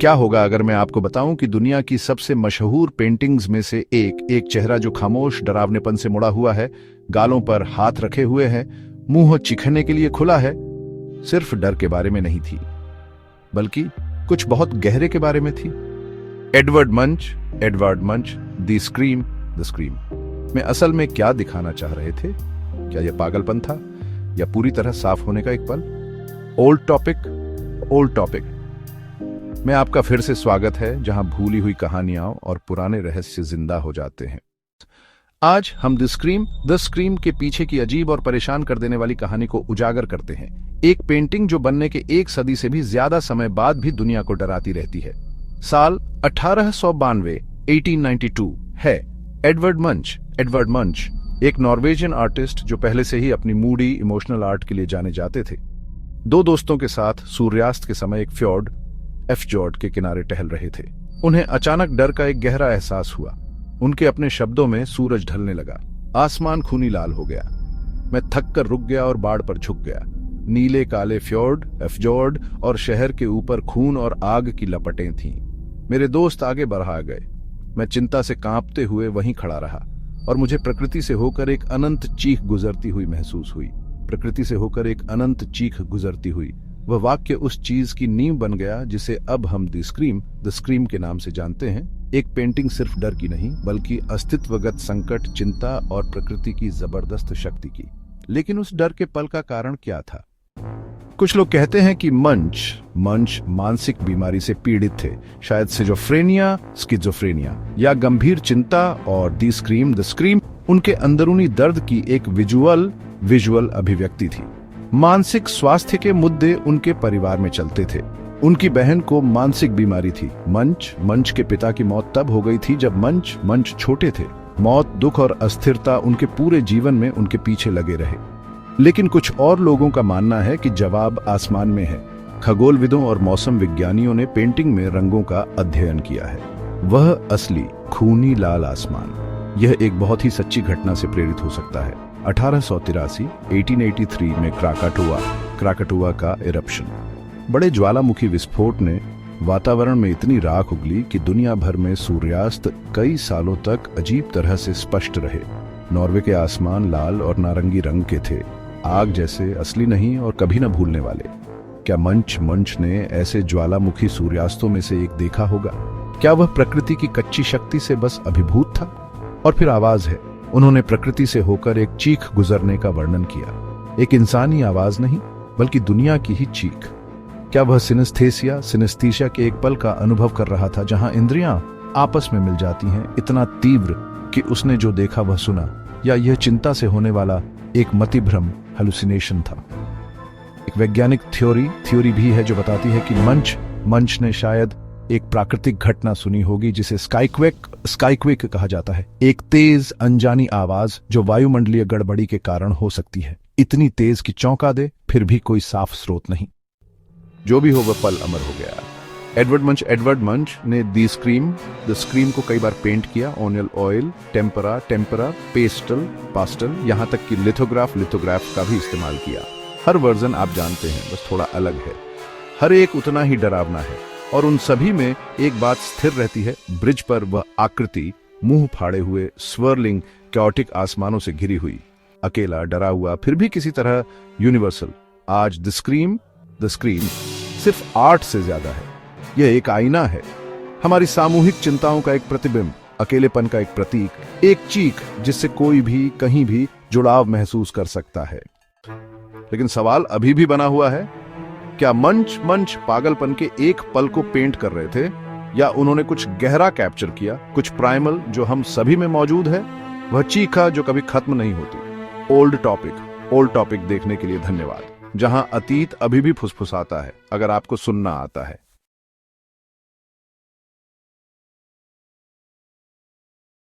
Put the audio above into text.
क्या होगा अगर मैं आपको बताऊं कि दुनिया की सबसे मशहूर पेंटिंग्स में से एक चेहरा जो खामोश डरावनेपन से मुड़ा हुआ है, गालों पर हाथ रखे हुए है, मुंह चिखने के लिए खुला है, सिर्फ डर के बारे में नहीं थी, बल्कि कुछ बहुत गहरे के बारे में थी। एडवर्ड मंच, द स्क्रीम में असल में क्या दिखाना चाह रहे थे? क्या यह पागलपन था या पूरी तरह साफ होने का एक पल? ओल्ड टॉपिक में आपका फिर से स्वागत है, जहां भूली हुई कहानियां और पुराने रहस्य जिंदा हो जाते हैं। आज हम द स्क्रीम के पीछे की अजीब और परेशान कर देने वाली कहानी को उजागर करते हैं। एक पेंटिंग जो बनने के एक सदी से भी ज्यादा समय बाद भी दुनिया को डराती रहती है। साल 1892 1892 है। एडवर्ड मंच एक नॉर्वेजियन आर्टिस्ट जो पहले से ही अपनी मूडी इमोशनल आर्ट के लिए जाने जाते थे। दो दोस्तों के साथ सूर्यास्त के समय एक fjord के किनारे टहल रहे थे। उन्हें अचानक डर का एक गहरा एहसास हुआ। उनके अपने शब्दों में, सूरज ढलने लगा, आसमान खूनी लाल हो गया। मैं थक कर रुक गया और बाड़ पर झुक गया। नीले काले fjord और शहर के ऊपर खून और आग की लपटें थीं। मेरे दोस्त आगे बढ़ा गए। मैं चिंता से कांपते हुए वहीं खड़ा रहा और मुझे प्रकृति से होकर एक अनंत चीख गुजरती हुई महसूस हुई। वह वाक्य उस चीज की नींव बन गया जिसे अब हम द स्क्रीम के नाम से जानते हैं। एक पेंटिंग सिर्फ डर की नहीं, बल्कि अस्तित्वगत संकट, चिंता और प्रकृति की जबरदस्त शक्ति की। लेकिन उस डर के पल का कारण क्या था? कुछ लोग कहते हैं कि मंच मानसिक बीमारी से पीड़ित थे, शायद स्किज़ोफ्रेनिया या गंभीर चिंता, और द स्क्रीम उनके अंदरूनी दर्द की एक विजुअल अभिव्यक्ति थी। मानसिक स्वास्थ्य के मुद्दे उनके परिवार में चलते थे। उनकी बहन को मानसिक बीमारी थी। मंच के पिता की मौत तब हो गई थी जब मंच छोटे थे। मौत, दुख और अस्थिरता उनके पूरे जीवन में उनके पीछे लगे रहे। लेकिन कुछ और लोगों का मानना है कि जवाब आसमान में है। खगोलविदों और मौसम विज्ञानियों ने पेंटिंग में रंगों का अध्ययन किया है। वह असली खूनी लाल आसमान, यह एक बहुत ही सच्ची घटना से प्रेरित हो सकता है। 1883 में क्राकाटुआ का इरप्शन, बड़े ज्वालामुखी विस्फोट ने वातावरण में इतनी राख उगली कि दुनिया भर में सूर्यास्त कई सालों तक अजीब तरह से स्पष्ट रहे। नॉर्वे के आसमान लाल और नारंगी रंग के थे, आग जैसे, असली नहीं और कभी न भूलने वाले। क्या मंच ने ऐसे ज्वालामुखी सूर्यास्तों में से एक देखा होगा? क्या वह प्रकृति की कच्ची शक्ति से बस अभिभूत था? और फिर आवाज है, उन्होंने प्रकृति से होकर एक चीख गुजरने का वर्णन किया। एक इंसानी आवाज नहीं, बल्कि दुनिया की ही चीख। क्या वह सिनेस्थीसिया के एक पल का अनुभव कर रहा था, जहां इंद्रियां आपस में मिल जाती हैं, इतना तीव्र कि उसने जो देखा वह सुना? या यह चिंता से होने वाला एक मतिभ्रम हेलुसिनेशन था? एक वैज्ञानिक थ्योरी भी है जो बताती है कि मंच ने शायद एक प्राकृतिक घटना सुनी होगी जिसे स्काईक्वेक कहा जाता है। एक तेज अनजानी आवाज जो वायुमंडलीय गड़बड़ी के कारण हो सकती है, इतनी तेज कि चौंका दे, फिर भी कोई साफ स्रोत नहीं। जो भी हो, वह पल अमर हो गया। एडवर्ड मंच ने द स्क्रीम को कई बार पेंट किया। ऑयल, टेम्परा, पास्टल, यहां तक कि लिथोग्राफ का भी इस्तेमाल किया। हर वर्जन आप जानते हैं, बस थोड़ा अलग है। हर एक उतना ही डरावना है, और उन सभी में एक बात स्थिर रहती है। ब्रिज पर वह आकृति, मुंह फाड़े हुए, स्वर्लिंग कैओटिक आसमानों से घिरी हुई, अकेला, डरा हुआ, फिर भी किसी तरह यूनिवर्सल। आज द स्क्रीम सिर्फ आर्ट से ज्यादा है। यह एक आईना है, हमारी सामूहिक चिंताओं का एक प्रतिबिंब, अकेलेपन का एक प्रतीक, एक चीख जिससे कोई भी कहीं भी जुड़ाव महसूस कर सकता है। लेकिन सवाल अभी भी बना हुआ है, क्या मंच पागलपन के एक पल को पेंट कर रहे थे, या उन्होंने कुछ गहरा कैप्चर किया, कुछ प्राइमल जो हम सभी में मौजूद है, वह चीखा जो कभी खत्म नहीं होती। ओल्ड टॉपिक देखने के लिए धन्यवाद, जहां अतीत अभी भी फुसफुसाता है, अगर आपको सुनना आता है।